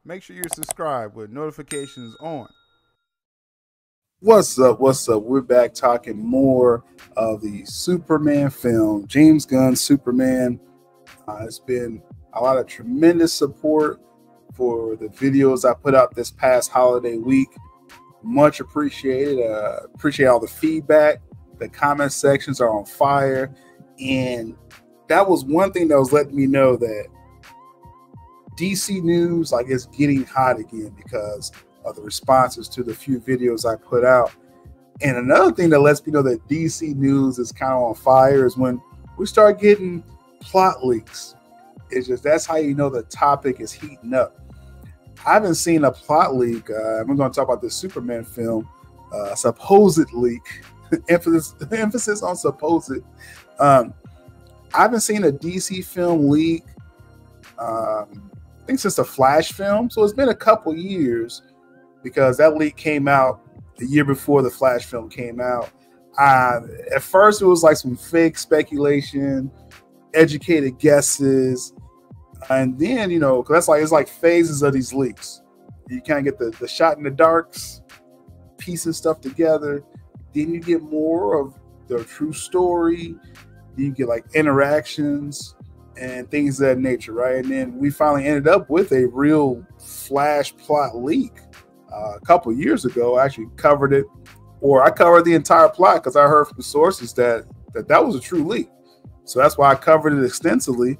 Make sure you're subscribed with notifications on. What's up? What's up? We're back talking more of the Superman film, James Gunn's Superman. It's been a lot of tremendous support for the videos I put out this past holiday week. Much appreciated. Appreciate all the feedback. The comment sections are on fire. And that was one thing that was letting me know that DC news is getting hot again because of the responses to the few videos I put out. And another thing that lets me know that DC news is kind of on fire is when we start getting plot leaks. It's just, that's how you know the topic is heating up. I haven't seen a plot leak. I'm going to talk about this Superman film, supposed leak. emphasis on supposed. I haven't seen a DC film leak, I think since the Flash film. So it's been a couple years because that leak came out the year before the Flash film came out. At first, it was like some fake speculation, educated guesses. And then, because it's like phases of these leaks. You kind of get the shot in the darks, piecing stuff together. Then you get more of the true story. Then you get like interactions and things of that nature, right? And then we finally ended up with a real Flash plot leak. A couple of years ago, I actually covered it, or I covered the entire plot because I heard from sources that was a true leak. So that's why I covered it extensively.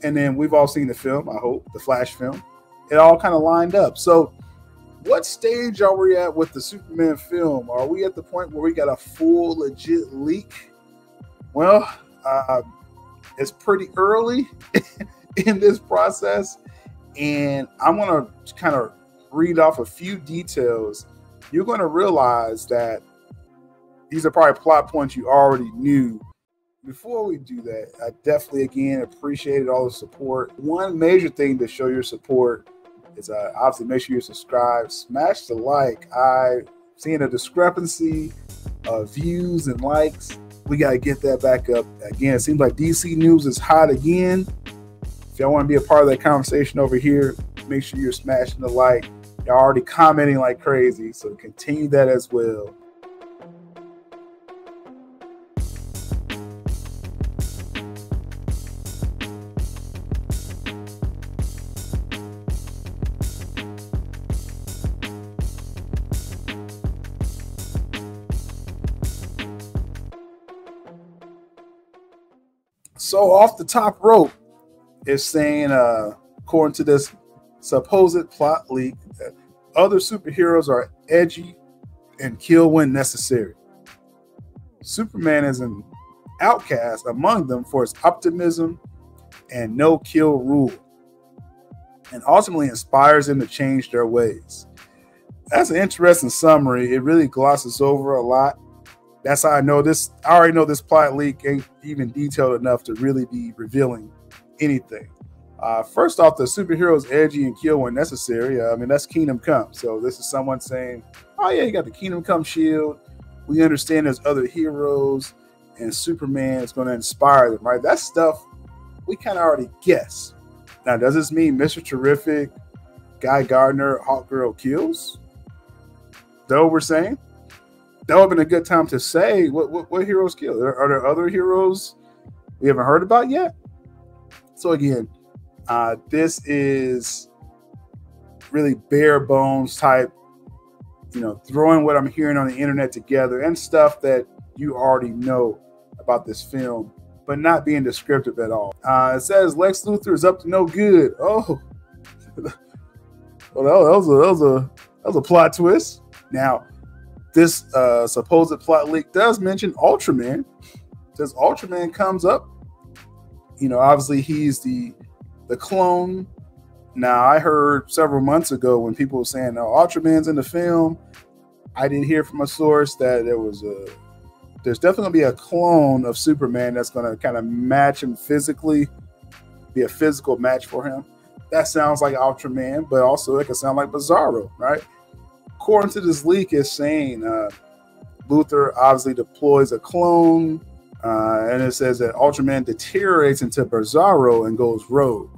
And then we've all seen the film, I hope, the Flash film. It all kind of lined up. So what stage are we at with the Superman film? Are we at the point where we got a full legit leak? Well, it's pretty early in this process. And I'm going to kind of read off a few details. You're going to realize that these are probably plot points you already knew. Before we do that, I definitely, again, appreciated all the support. One major thing to show your support is obviously make sure you're subscribed, smash the like. I'm seeing a discrepancy of views and likes. We got to get that back up. Again, it seems like DC news is hot again. If y'all want to be a part of that conversation over here, make sure you're smashing the like. Y'all already commenting like crazy, so continue that as well. So off the top rope, it's saying, according to this supposed plot leak, that other superheroes are edgy and kill when necessary. Superman is an outcast among them for his optimism and no-kill rule, and ultimately inspires them to change their ways. That's an interesting summary. It really glosses over a lot. That's how I know this. I already know this plot leak ain't even detailed enough to really be revealing anything. First off, the superheroes edgy and kill when necessary. I mean, that's Kingdom Come. So this is someone saying, oh yeah, you got the Kingdom Come shield. We understand there's other heroes and Superman is going to inspire them, right? That stuff we kind of already guess. Now, does this mean Mr. Terrific, Guy Gardner, Hawkgirl kills? Though we're saying? That would have been a good time to say what heroes kill. Are there other heroes we haven't heard about yet? So again, this is really bare bones type, throwing what I'm hearing on the internet together and stuff that you already know about this film, but not being descriptive at all. It says Lex Luthor is up to no good. Oh, well, that was a plot twist. Now, this supposed plot leak does mention Ultraman. It says Ultraman comes up. Obviously he's the clone. Now, I heard several months ago when people were saying, "Oh, Ultraman's in the film." I did hear from a source that there's definitely gonna be a clone of Superman that's gonna kind of match him physically, be a physical match for him. That sounds like Ultraman, but also it could sound like Bizarro, right? According to this leak, it's saying Luthor obviously deploys a clone, and it says that Ultraman deteriorates into Bizarro and goes rogue.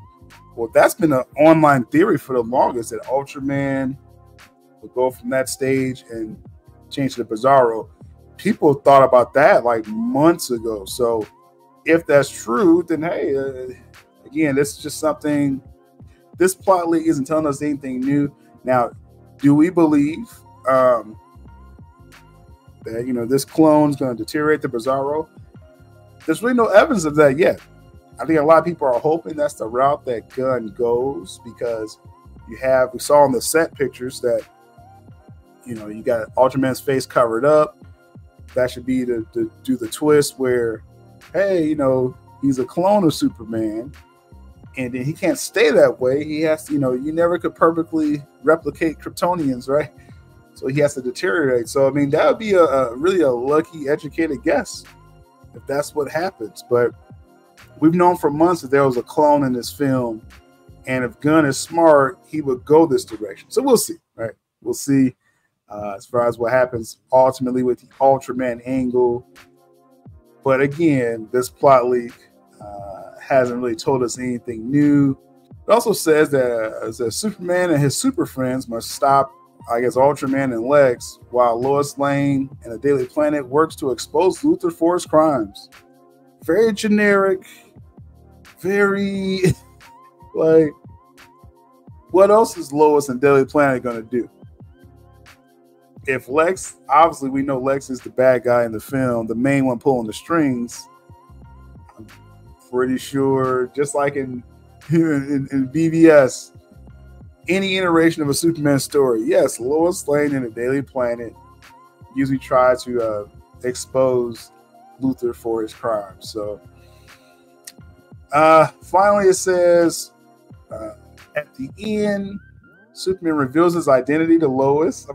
Well, that's been an online theory for the longest, that Ultraman would go from that stage and change to the Bizarro. People thought about that like months ago. So if that's true, then hey, again, this is just something. This plot leak isn't telling us anything new. Now, do we believe that this clone is going to deteriorate the Bizarro? There's really no evidence of that yet. I think a lot of people are hoping that's the route that Gunn goes, because we saw in the set pictures that you got Ultraman's face covered up. That should be to do the twist where, hey, he's a clone of Superman, and then he can't stay that way. He has to, you never could perfectly replicate Kryptonians, right? So he has to deteriorate. So I mean, that would be a really a lucky, educated guess if that's what happens. But we've known for months that there was a clone in this film, and if Gunn is smart, he would go this direction. So we'll see, right? We'll see as far as what happens ultimately with the Ultraman angle. But again, this plot leak hasn't really told us anything new. It also says that Superman and his super friends must stop, I guess, Ultraman and Lex, while Lois Lane and the Daily Planet works to expose Luthor for his crimes. Very generic, very like, what else is Lois and Daily Planet going to do? If Lex, obviously we know Lex is the bad guy in the film, the main one pulling the strings. I'm pretty sure, just like in BVS, any iteration of a Superman story, yes, Lois Lane and the Daily Planet usually try to expose Luthor for his crimes. So finally it says at the end, Superman reveals his identity to Lois.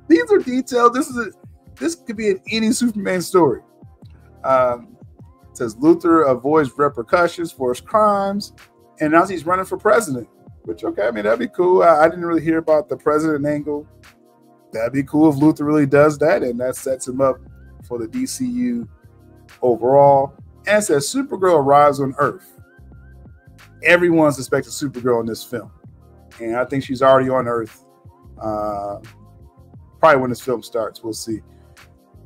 These are detailed. This could be in any Superman story. It says Luthor avoids repercussions for his crimes, and now he's running for president. Which, okay, I mean, that'd be cool. I didn't really hear about the president angle. That'd be cool if Luthor really does that, and that sets him up for the DCU overall. And it says Supergirl arrives on Earth. Everyone's expecting Supergirl in this film, and I think she's already on Earth. Probably when this film starts, we'll see.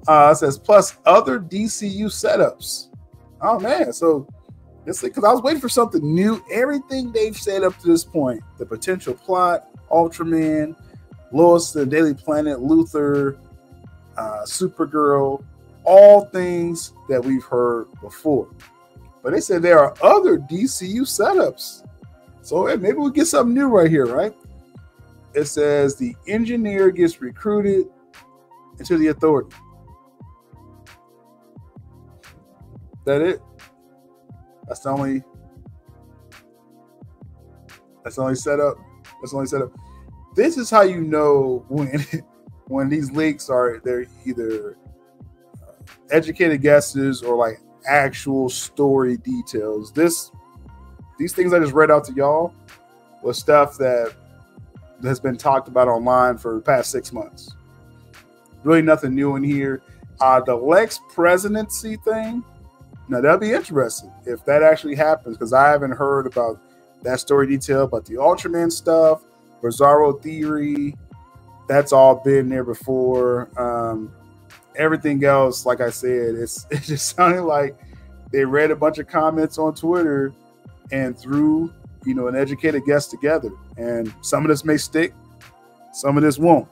It says plus other DCU setups. Oh man, so it's because I was waiting for something new. Everything they've said up to this point, the potential plot, Ultraman, Lois, the Daily Planet, Luthor, Supergirl, all things that we've heard before. But they said there are other DCU setups. So hey, maybe we'll get something new right here, right? It says the engineer gets recruited into the Authority. That it? That's the only setup. That's the only setup. This is how you know when these leaks they're either educated guesses or like actual story details. These things I just read out to y'all was stuff that has been talked about online for the past 6 months. Really nothing new in here. The Lex presidency thing, now that'll be interesting if that actually happens, because I haven't heard about that story detail, but the Ultraman stuff, Bizarro theory, that's all been there before. Everything else, like I said, it just sounded like they read a bunch of comments on Twitter and threw an educated guess together, and some of this may stick, some of this won't.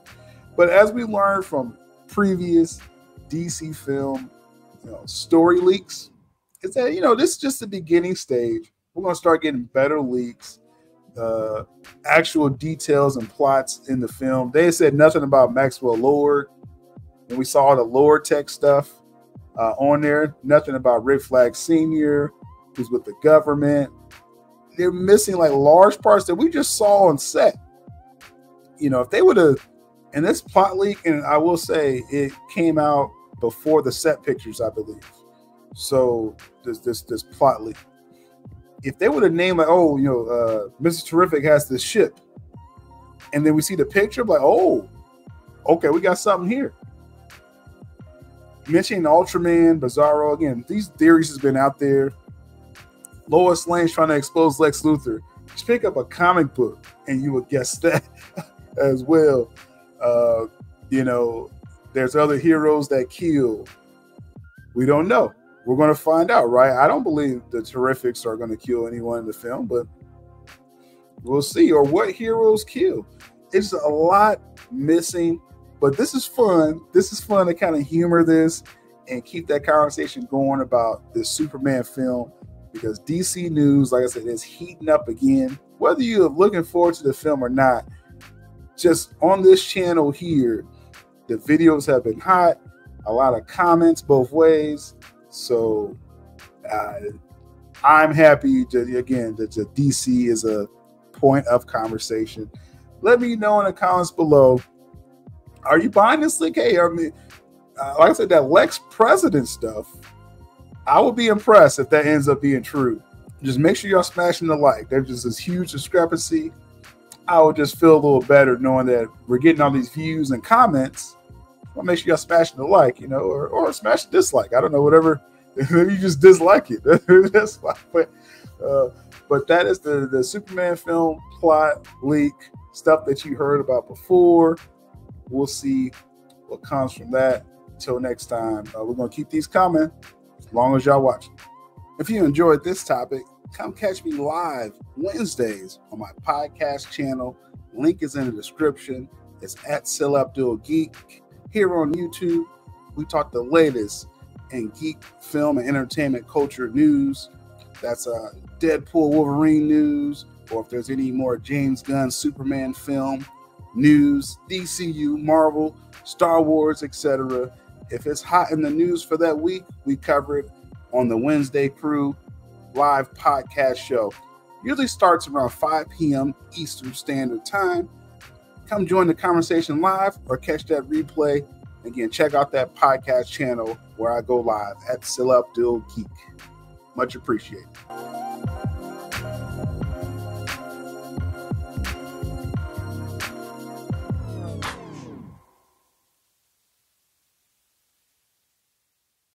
But as we learned from previous DC film story leaks, is that this is just the beginning stage. We're going to start getting better leaks, actual details and plots in the film. They said nothing about Maxwell Lord, and we saw the Lord Tech stuff on there. Nothing about Rick Flag Sr., who's with the government. They're missing like large parts that we just saw on set. If they would have, and this plot leak, and I will say it came out before the set pictures, I believe. So this plot leak, if they would have named like, Mr. Terrific has this ship, and then we see the picture, like, oh, okay, we got something here. Mentioning Ultraman, Bizarro, again, these theories has been out there Lois Lane's trying to expose Lex Luthor. Just pick up a comic book and you would guess that as well. There's other heroes that kill. We don't know. We're going to find out, right? I don't believe the Terrifics are going to kill anyone in the film, but we'll see. Or what heroes kill. It's a lot missing, but this is fun. This is fun to kind of humor this and keep that conversation going about this Superman film, because DC news, like I said, is heating up again. Whether you're looking forward to the film or not, just on this channel here, the videos have been hot. A lot of comments both ways. So I'm happy that the DC is a point of conversation. Let me know in the comments below. Are you buying this leak? Hey, I mean, like I said, that Lex President stuff, I would be impressed if that ends up being true. Just make sure y'all smashing the like. There's just this huge discrepancy. I would just feel a little better knowing that we're getting all these views and comments. Well, make sure y'all smashing the like, or smash the dislike. I don't know, whatever. Maybe you just dislike it. That's fine. But that is the Superman film plot leak, stuff that you heard about before. We'll see what comes from that. Until next time, we're going to keep these coming as long as y'all watch. If you enjoyed this topic, come catch me live Wednesdays on my podcast channel. Link is in the description. It's at @SillAbdulGeek. Here on YouTube, we talk the latest in geek, film, and entertainment culture news. That's Deadpool, Wolverine news, or if there's any more James Gunn Superman film news, DCU, Marvel, Star Wars, etc. If it's hot in the news for that week, we cover it on the Wednesday Crew live podcast show. Usually starts around 5 p.m. Eastern Standard Time. Come join the conversation live or catch that replay. Again, check out that podcast channel where I go live at @SillAbdulGeek. Much appreciated.